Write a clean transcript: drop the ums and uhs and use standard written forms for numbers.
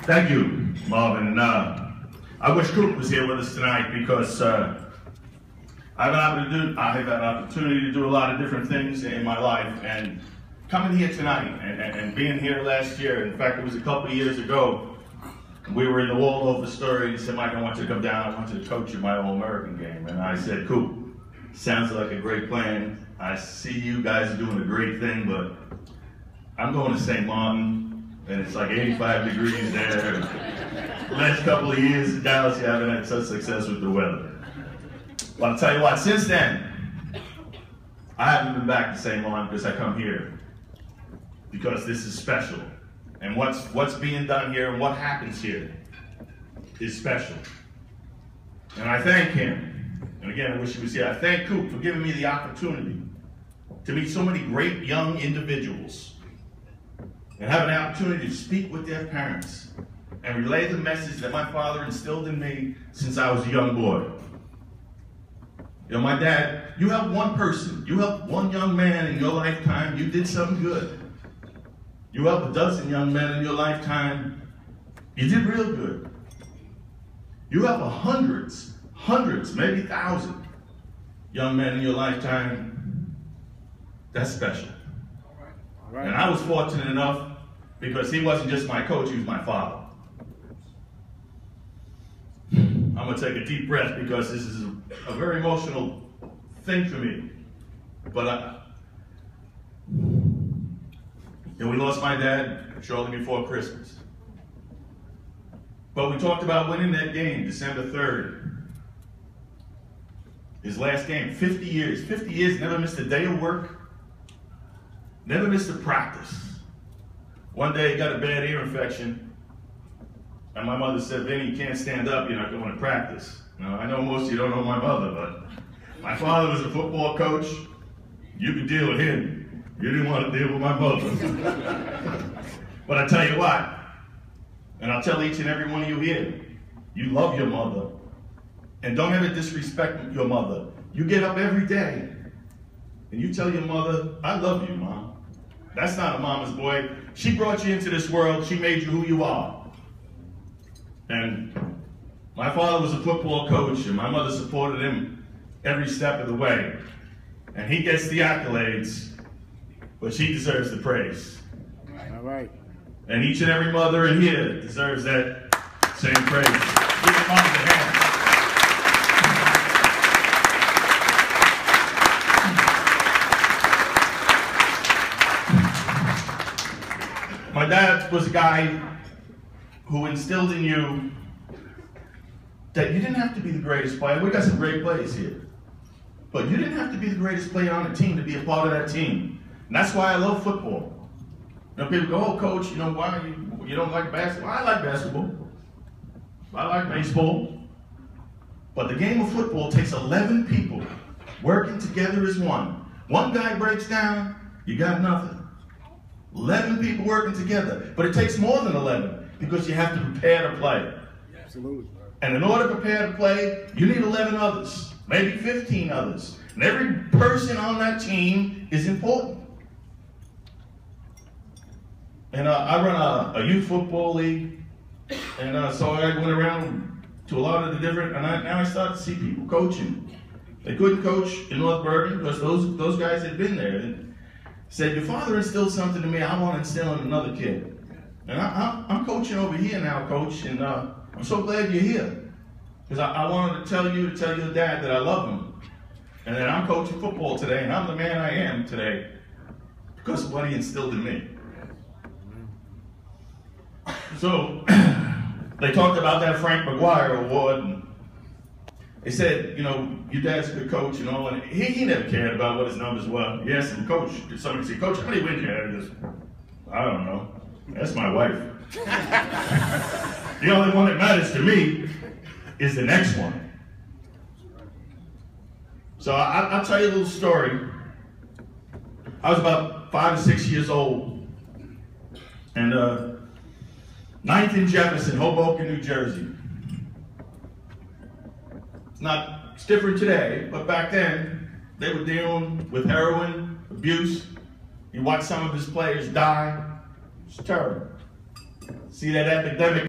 Thank you, Marvin. And I wish Coop was here with us tonight because I've had an opportunity to do a lot of different things in my life, and coming here tonight and being here last year, in fact, it was a couple of years ago, we were in the Waldorf story, and he said, Mike, I want you to come down, I want you to coach you my All-American game. And I said, Coop, sounds like a great plan. I see you guys are doing a great thing, but I'm going to St. Martin, and it's like 85 degrees there. Last couple of years in Dallas, you haven't had such success with the weather. Well, I'll tell you what, since then, I haven't been back to St. Martin because I come here because this is special. And what's being done here and what happens here is special. And I thank him. And again, I wish he was here. I thank Coop for giving me the opportunity to meet so many great young individuals and have an opportunity to speak with their parents and relay the message that my father instilled in me since I was a young boy. You know, my dad, you helped one person, you helped one young man in your lifetime, you did something good. You helped a dozen young men in your lifetime, you did real good. You helped hundreds, maybe 1,000 young men in your lifetime, that's special. All right. And I was fortunate enough because he wasn't just my coach, he was my father. I'm going to take a deep breath because this is a very emotional thing for me. But we lost my dad shortly before Christmas. But we talked about winning that game, December 3rd. His last game, 50 years, never missed a day of work, never missed a practice. One day he got a bad ear infection, and my mother said, Vinny, you can't stand up, you're not going to practice. Now, I know most of you don't know my mother, but my father was a football coach. You could deal with him. You didn't want to deal with my mother. But I tell you what, and I'll tell each and every one of you here, you love your mother, and don't ever disrespect your mother. You get up every day, and you tell your mother, I love you, Mom. That's not a mama's boy. She brought you into this world. She made you who you are. And my father was a football coach, and my mother supported him every step of the way. And he gets the accolades, but she deserves the praise. All right. And each and every mother in here deserves that same praise. Give your mom a hand. My dad was a guy who instilled in you that you didn't have to be the greatest player. We got some great players here. But you didn't have to be the greatest player on the team to be a part of that team. And that's why I love football. You know, people go, oh, coach, you know, why you don't like basketball? I like basketball. I like baseball. But the game of football takes 11 people working together as one. One guy breaks down, you got nothing. 11 people working together. But it takes more than 11 because you have to prepare to play. Absolutely. And in order to prepare to play, you need 11 others, maybe 15 others. And every person on that team is important. And I run a youth football league, and so I went around to a lot of the different, and now I start to see people coaching. They couldn't coach in North Bergen because those guys had been there. And said, your father instilled something to me, I want to instill in another kid. And I'm coaching over here now, Coach, and I'm so glad you're here. Because I wanted to tell your dad that I love him. And that I'm coaching football today, and I'm the man I am today because of what he instilled in me. So, they talked about that Frank McGuire Award, and they said, you know, your dad's a good coach, you know, and he never cared about what his numbers were. He asked him, Coach, did somebody say, Coach, how many wins you had? He goes, I don't know. That's my wife. The only one that matters to me is the next one. So I'll tell you a little story. I was about 5 or 6 years old, and 9th and Jefferson, Hoboken, New Jersey. It's different today, but back then, they were dealing with heroin, abuse. You watch some of his players die. It's terrible. See that epidemic